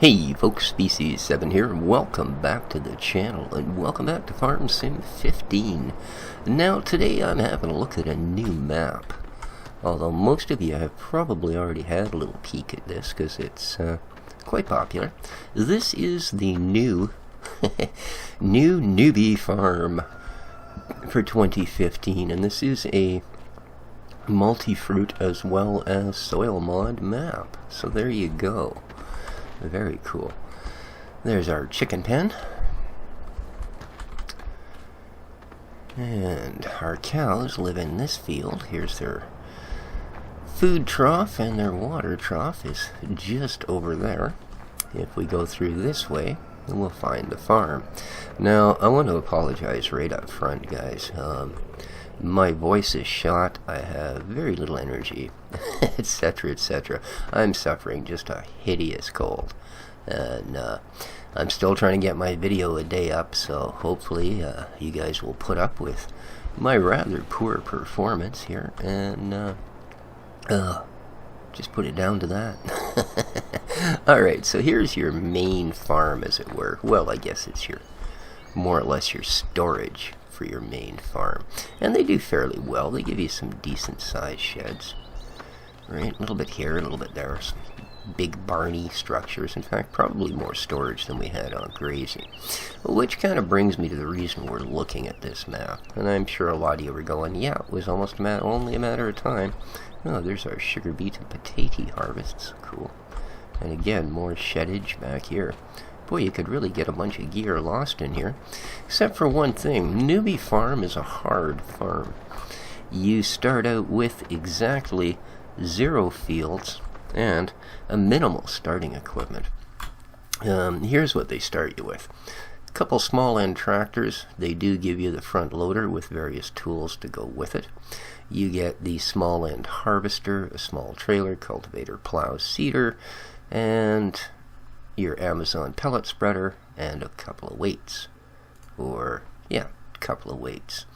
Hey folks, Species 7 here, and welcome back to the channel, and welcome back to Farm Sim 15. Now today I'm having a look at a new map, although most of you have probably already had a little peek at this, because it's quite popular. This is the new Newbie Farm for 2015, and this is a multi-fruit as well as soil mod map, so there you go. Very cool. There's our chicken pen. And our cows live in this field. Here's their food trough, and their water trough is just over there. If we go through this way, we'll find the farm. Now, I want to apologize right up front, guys. My voice is shot, I have very little energy, etc., etc. I'm suffering just a hideous cold, and I'm still trying to get my video a day up, so hopefully you guys will put up with my rather poor performance here, and just put it down to that. Alright, so here's your main farm, as it were. Well, I guess it's your, more or less your storage for your main farm, and they do fairly well. They give you some decent sized sheds, right? A little bit here, a little bit there, some big barny structures. In fact, probably more storage than we had on Grazy, which kind of brings me to the reason we're looking at this map. And I'm sure a lot of you were going, yeah, it was almost only a matter of time. Oh, there's our sugar beet and potato harvests. Cool. And again, more sheddage back here. Boy, you could really get a bunch of gear lost in here. Except for one thing, Newbie Farm is a hard farm. You start out with exactly 0 fields and a minimal starting equipment. Here's what they start you with. A couple small end tractors. They do give you the front loader with various tools to go with it. You get the small end harvester, a small trailer, cultivator, plow, seeder, and your Amazon pellet spreader, and a couple of weights. Or, yeah, a couple of weights.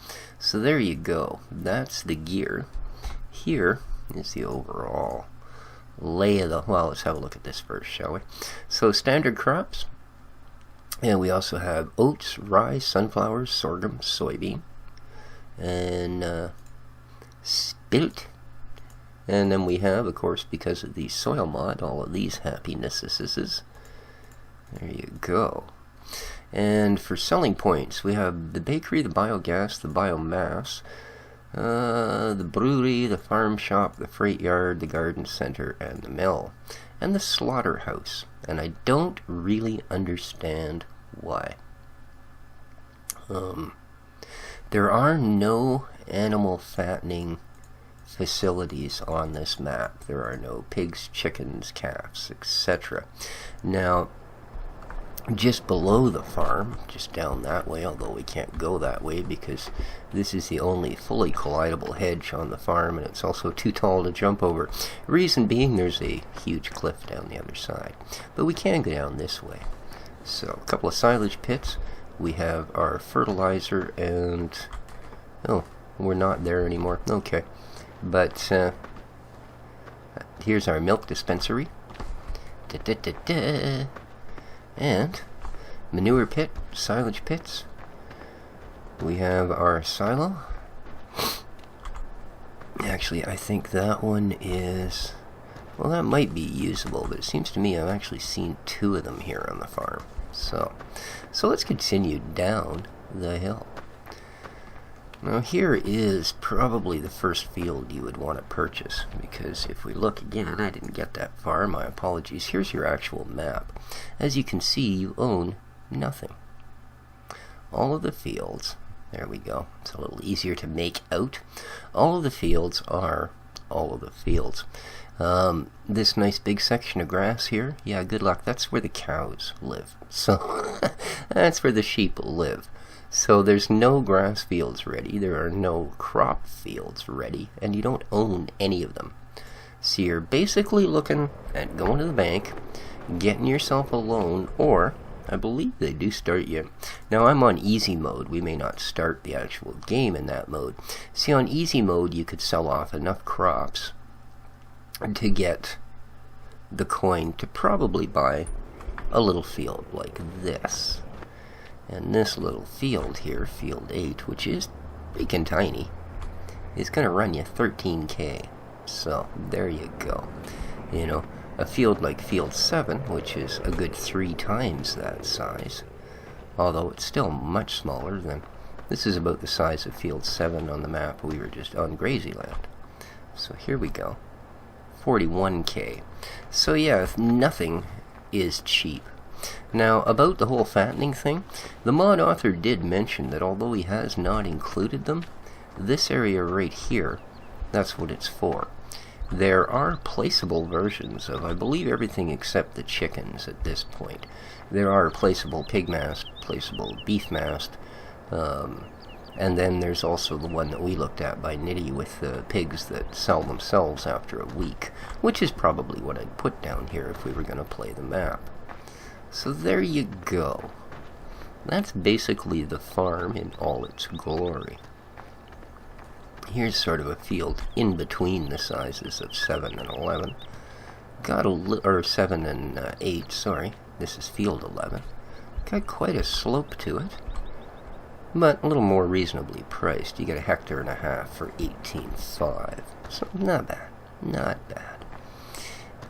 So there you go. That's the gear. Here is the overall lay of the... Well, let's have a look at this first, shall we? So, standard crops. And we also have oats, rye, sunflowers, sorghum, soybean, and spelt. And then we have, of course, because of the soil mod, all of these happinesses. There you go. And for selling points, we have the bakery, the biogas, the biomass, the brewery, the farm shop, the freight yard, the garden center, and the mill, and the slaughterhouse. And I don't really understand why. There are no animal fattening facilities on this map. There are no pigs, chickens, calves, etc. Now, just below the farm, just down that way, although we can't go that way because this is the only fully collidable hedge on the farm, and it's also too tall to jump over. Reason being, there's a huge cliff down the other side. But we can go down this way. So, a couple of silage pits. We have our fertilizer, and... oh, we're not there anymore. Okay. But, here's our milk dispensary. And manure pit, silage pits. We have our silo. Actually, I think that one is... well, that might be usable, but it seems to me I've actually seen 2 of them here on the farm. So let's continue down the hill. Now here is probably the first field you would want to purchase, because if we look again, I didn't get that far, my apologies. Here's your actual map. As you can see, you own nothing. All of the fields, there we go, it's a little easier to make out. All of the fields are all of the fields. This nice big section of grass here, yeah, good luck, that's where the cows live. So, that's where the sheep live. So there's no grass fields ready, there are no crop fields ready, and you don't own any of them. So you're basically looking at going to the bank, getting yourself a loan, or, I believe they do start you. Now I'm on easy mode, we may not start the actual game in that mode. See, on easy mode you could sell off enough crops to get the coin to probably buy a little field like this. And this little field here, field 8, which is freaking tiny, is going to run you 13K. So, there you go. You know, a field like field 7, which is a good 3 times that size, although it's still much smaller than... This is about the size of field 7 on the map we were just on, Grazyland. So here we go. 41K. So yeah, nothing is cheap. Now, about the whole fattening thing, the mod author did mention that although he has not included them, this area right here, that's what it's for. There are placeable versions of, I believe, everything except the chickens at this point. There are placeable pig mast, placeable beef mast, and then there's also the one that we looked at by Nitty with the pigs that sell themselves after a week, which is probably what I'd put down here if we were going to play the map. So there you go. That's basically the farm in all its glory. Here's sort of a field in between the sizes of 7 and 11. Got or 7 and 8, sorry. This is field 11. Got quite a slope to it, but a little more reasonably priced. You get 1.5 hectares for 18.5. So not bad. Not bad.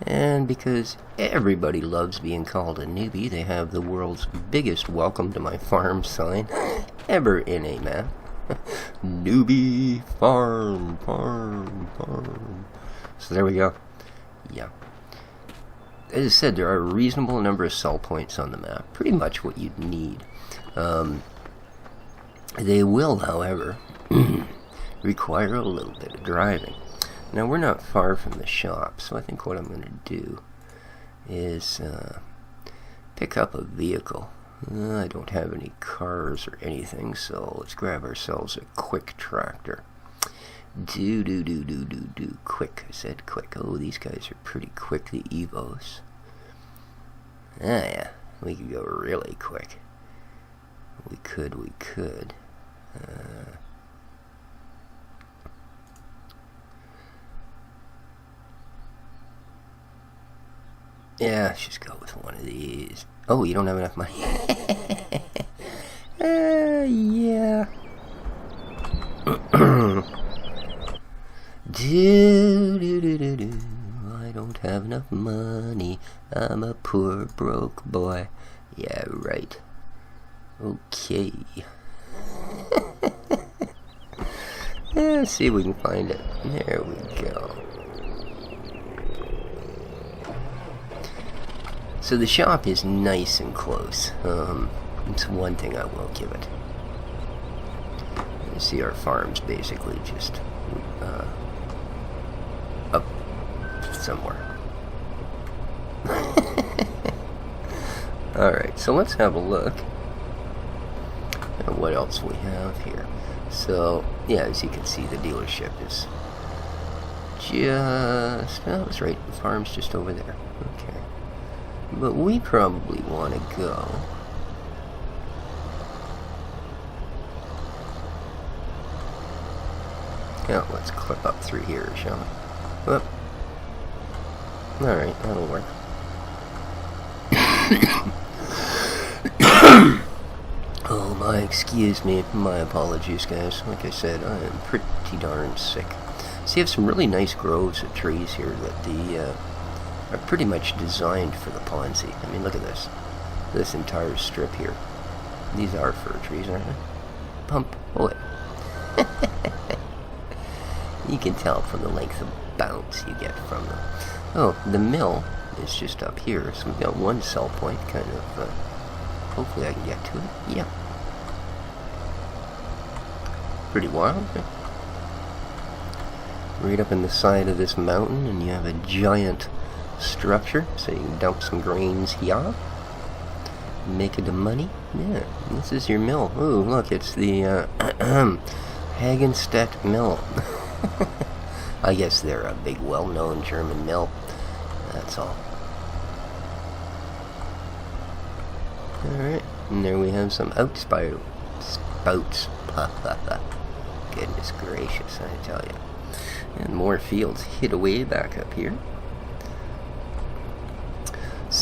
And because everybody loves being called a newbie, they have the world's biggest welcome to my farm sign ever in a map. Newbie Farm, farm, farm. So there we go. Yeah. As I said, there are a reasonable number of sell points on the map. Pretty much what you'd need. They will, however, require a little bit of driving. Now, we're not far from the shop, so I think what I'm going to do is pick up a vehicle. I don't have any cars or anything, so let's grab ourselves a quick tractor. Quick. I said quick. Oh, these guys are pretty quick, the Evos. Ah, yeah. We could go really quick. We could. Yeah, let's just go with one of these. Oh, you don't have enough money? Yeah. I don't have enough money. I'm a poor, broke boy. Yeah, right. Okay. Let's see if we can find it. There we go. So the shop is nice and close. It's one thing I will give it. You see our farm's basically just up somewhere. Alright, so let's have a look at what else we have here. So, yeah, as you can see, the dealership is just... Oh, that's right, the farm's just over there. Okay. But we probably want to go... Yeah, let's clip up through here, shall we? Whoop. Alright, that'll work. Oh my, excuse me, my apologies guys. Like I said, I am pretty darn sick. So you have some really nice groves of trees here that are pretty much designed for the Ponzi. I mean, look at this. This entire strip here. These are fir trees, aren't they? Pump away. You can tell from the length of bounce you get from them. Oh, the mill is just up here, so we've got one sell point, kind of, hopefully I can get to it. Yeah. Pretty wild, right? Right up in the side of this mountain, and you have a giant structure, so you can dump some grains here. Make it a money. Yeah, this is your mill. Ooh, look, it's the, Hagenstedt Mill. I guess they're a big, well-known German mill. That's all. Alright, and there we have some spouts. Goodness gracious, I tell you. And more fields hid away back up here.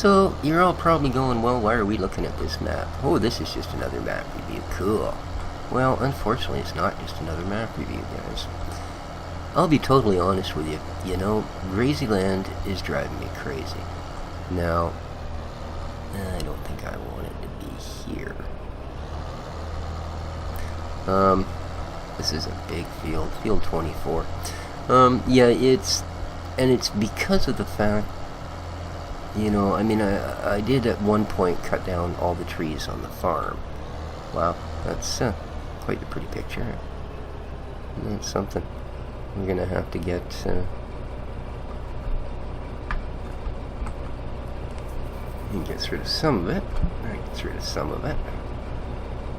So, you're all probably going, well, why are we looking at this map? Oh, this is just another map review. Cool. Well, unfortunately, it's not just another map review, guys. I'll be totally honest with you. You know, Grazyland is driving me crazy. Now, I don't think I want it to be here. This is a big field. Field 24. Yeah, it's because of the fact, you know, I mean, I did at one point cut down all the trees on the farm. Wow, that's quite a pretty picture. That's something. We're gonna have to get gets rid of some of it. That gets rid of some of it.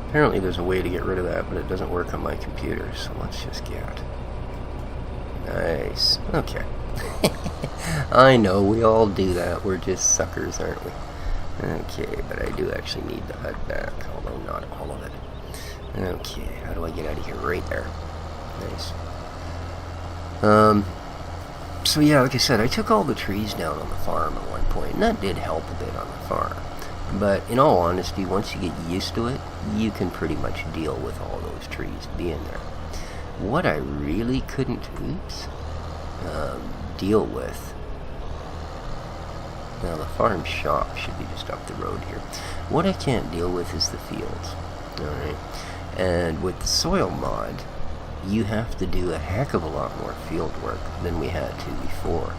Apparently there's a way to get rid of that, but it doesn't work on my computer, so let's just get. Nice. Okay. I know, we all do that. We're just suckers, aren't we? Okay, but I do actually need the HUD back, although not all of it. Okay, how do I get out of here? Right there. Nice. So yeah, like I said, I took all the trees down on the farm at one point, and that did help a bit on the farm. But in all honesty, once you get used to it, you can pretty much deal with all those trees being there. What I really couldn't, deal with, now the farm shop should be just up the road here. What I can't deal with is the fields, alright? And with the soil mod, you have to do a heck of a lot more field work than we had to before.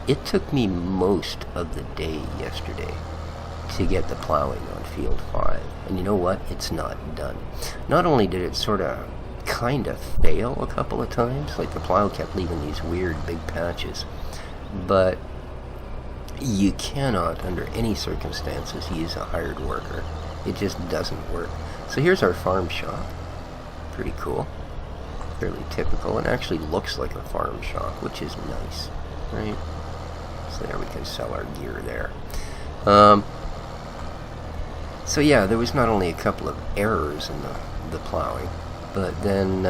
It took me most of the day yesterday to get the plowing on field 5. And you know what? It's not done. Not only did it sort of kind of fail a couple of times, like the plow kept leaving these weird big patches, but you cannot under any circumstances use a hired worker. It just doesn't work. So here's our farm shop. Pretty cool. Fairly typical. It actually looks like a farm shop, which is nice, right? So there we can sell our gear there. So yeah, there was not only a couple of errors in the plowing, but then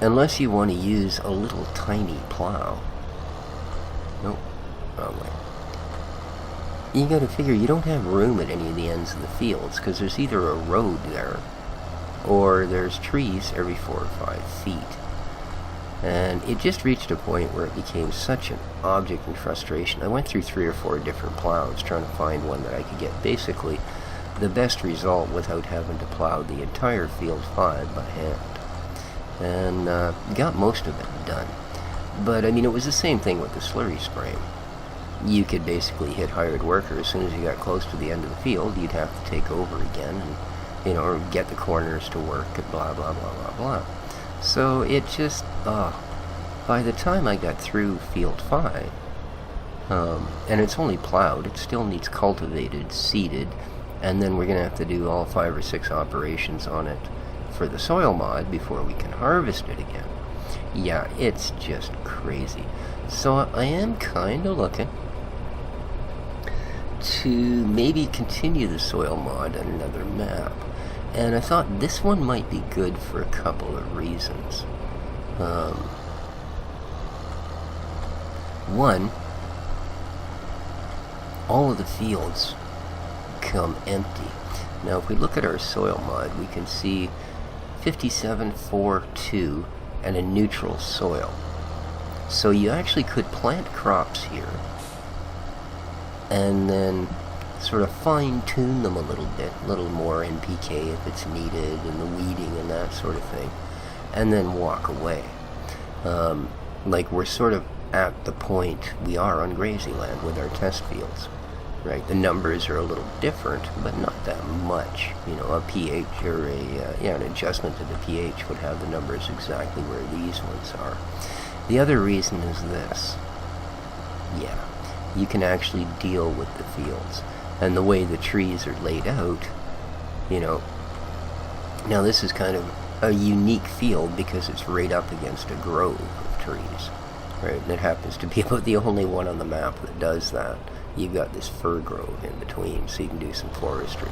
unless you want to use a little tiny plow, nope, wrong way. You got to figure you don't have room at any of the ends of the fields because there's either a road there or there's trees every 4 or 5 feet. And it just reached a point where it became such an object in frustration. I went through 3 or 4 different plows trying to find one that I could get basically the best result without having to plow the entire field 5 by hand. And got most of it done. But I mean, it was the same thing with the slurry spraying. You could basically hit hired worker as soon as you got close to the end of the field. You'd have to take over again and, you know, or get the corners to work and blah blah blah blah blah. So it just, by the time I got through field 5, and it's only plowed, it still needs cultivated, seeded, and then we're going to have to do all 5 or 6 operations on it for the soil mod before we can harvest it again. Yeah, it's just crazy. So I am kind of looking to maybe continue the soil mod on another map. And I thought this one might be good for a couple of reasons. One, all of the fields come empty. Now if we look at our soil mod, we can see 5742 and a neutral soil. So you actually could plant crops here and then sort of fine-tune them a little bit, a little more NPK if it's needed, and the weeding and that sort of thing, and then walk away. Like we're sort of at the point we are on Grazyland with our test fields, right? The numbers are a little different, but not that much. You know, a pH or an adjustment to the pH would have the numbers exactly where these ones are. The other reason is this. Yeah, you can actually deal with the fields. And the way the trees are laid out, you know, now this is kind of a unique field because it's right up against a grove of trees, right? And it happens to be about the only one on the map that does that. You've got this fir grove in between, so you can do some forestry.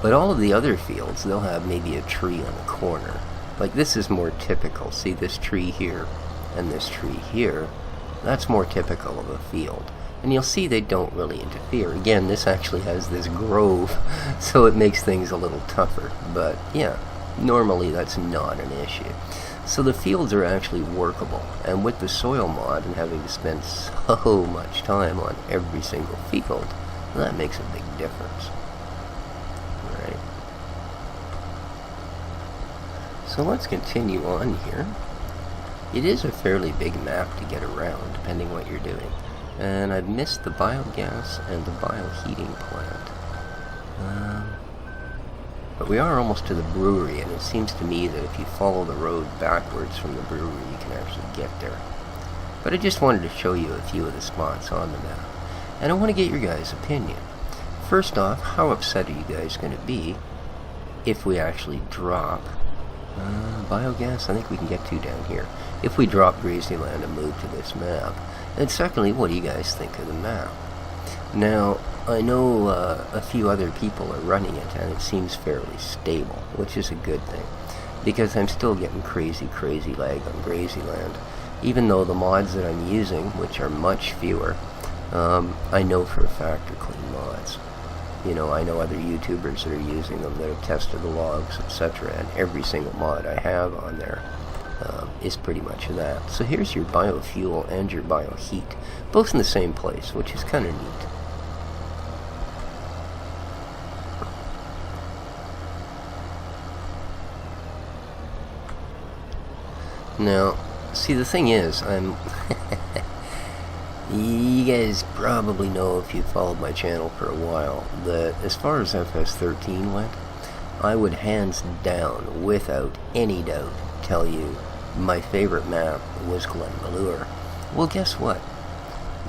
But all of the other fields, they'll have maybe a tree on a corner. Like this is more typical. See this tree here and this tree here? That's more typical of a field. And you'll see they don't really interfere. Again, this actually has this grove, so it makes things a little tougher. But yeah, normally that's not an issue. So the fields are actually workable. And with the soil mod and having to spend so much time on every single field, that makes a big difference. Right. So let's continue on here. It is a fairly big map to get around, depending what you're doing. And I've missed the biogas and the bioheating plant. But we are almost to the brewery, and it seems to me that if you follow the road backwards from the brewery, you can actually get there. But I just wanted to show you a few of the spots on the map. And I want to get your guys' opinion. First off, how upset are you guys going to be if we actually drop biogas? I think we can get to down here. If we drop Grazyland and move to this map. And secondly, what do you guys think of the map? Now, I know a few other people are running it, and it seems fairly stable, which is a good thing, because I'm still getting crazy lag on Grazyland. Even though the mods that I'm using, which are much fewer, I know for a fact are clean mods. You know, I know other YouTubers that are using them that have tested the logs, etc., and every single mod I have on there is pretty much that. So here's your biofuel and your bioheat, both in the same place, which is kind of neat. Now, see, the thing is, you guys probably know, if you've followed my channel for a while, that as far as FS13 went, I would hands down, without any doubt, tell you my favorite map was Glenmalure. Well, guess what?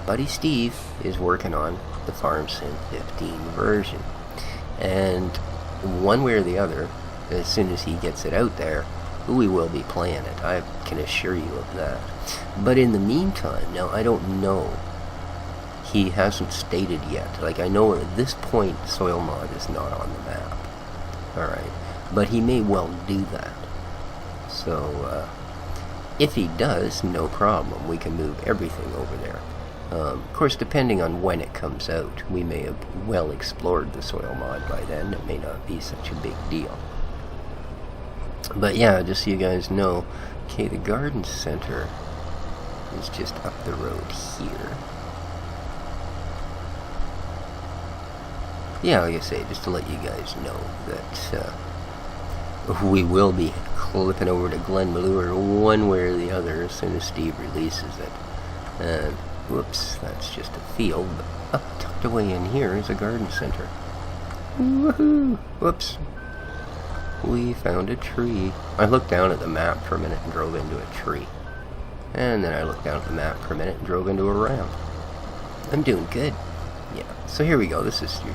Buddy Steve is working on the FarmSim 15 version. And one way or the other, as soon as he gets it out there, we will be playing it. I can assure you of that. But in the meantime, now I don't know. He hasn't stated yet. Like, I know at this point soil mod is not on the map. Alright. But he may well do that. So, if he does, no problem. We can move everything over there. Of course, depending on when it comes out, we may have well explored the soil mod by then. It may not be such a big deal. But yeah, just so you guys know, okay, the garden center is just up the road here. Yeah, like I say, just to let you guys know that we will be clipping over to Glenmalure one way or the other as soon as Steve releases it. And, whoops, that's just a field, but up tucked away in here is a garden center. Woohoo! Whoops. We found a tree. I looked down at the map for a minute and drove into a tree. And then I looked down at the map for a minute and drove into a ramp. I'm doing good. Yeah, so here we go. This is your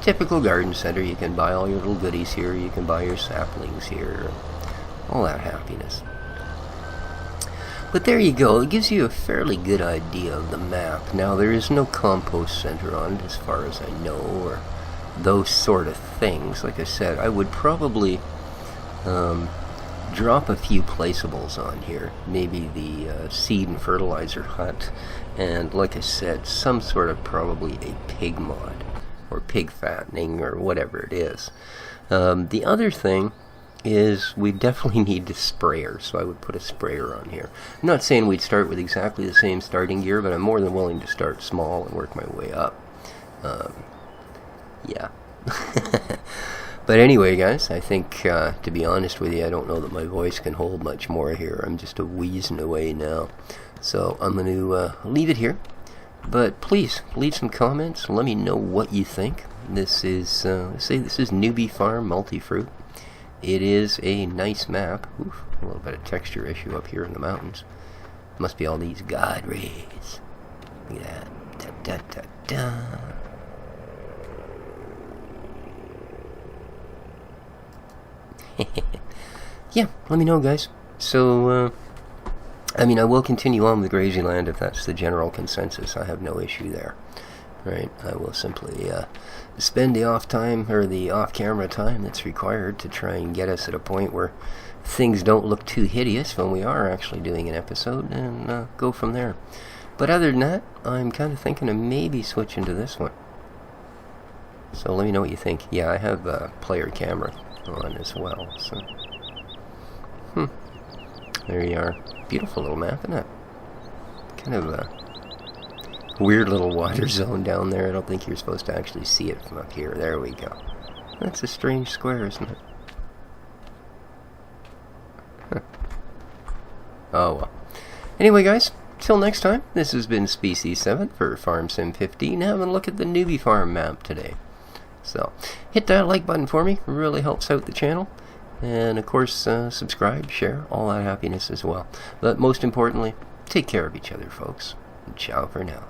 typical garden center. You can buy all your little goodies here. You can buy your saplings here. All that happiness. But there you go. It gives you a fairly good idea of the map. Now, there is no compost center on it as far as I know, or those sort of things. Like I said, I would probably drop a few placeables on here. Maybe the seed and fertilizer hut, and like I said, some sort of probably a pig mod, or pig fattening, or whatever it is. The other thing is we definitely need a sprayer, so I would put a sprayer on here. I'm not saying we'd start with exactly the same starting gear, but I'm more than willing to start small and work my way up. Yeah. But anyway, guys, I think, to be honest with you, I don't know that my voice can hold much more here. I'm just wheezing away now. So I'm going to leave it here. But please, leave some comments. Let me know what you think. This is, this is Newbie Farm Multi-Fruit. It is a nice map. Oof, a little bit of texture issue up here in the mountains. Must be all these God rays. Look at that. Da, da, da, da. Yeah, let me know, guys. So, I mean, I will continue on with Grazyland if that's the general consensus. I have no issue there. Right? I will simply spend the off time, or the off-camera time that's required to try and get us at a point where things don't look too hideous when we are actually doing an episode, and go from there. But other than that, I'm kind of thinking of maybe switching to this one. So let me know what you think. Yeah, I have a player camera on as well. So, there you are. Beautiful little map, isn't it? Kind of a weird little water zone down there. I don't think you're supposed to actually see it from up here. There we go. That's a strange square, isn't it? Huh. Oh well. Anyway, guys, till next time, this has been Species 7 for Farm Sim 15, having a look at the Newbie Farm map today. So, hit that like button for me. It really helps out the channel. And, of course, subscribe, share, all that happiness as well. But most importantly, take care of each other, folks. And ciao for now.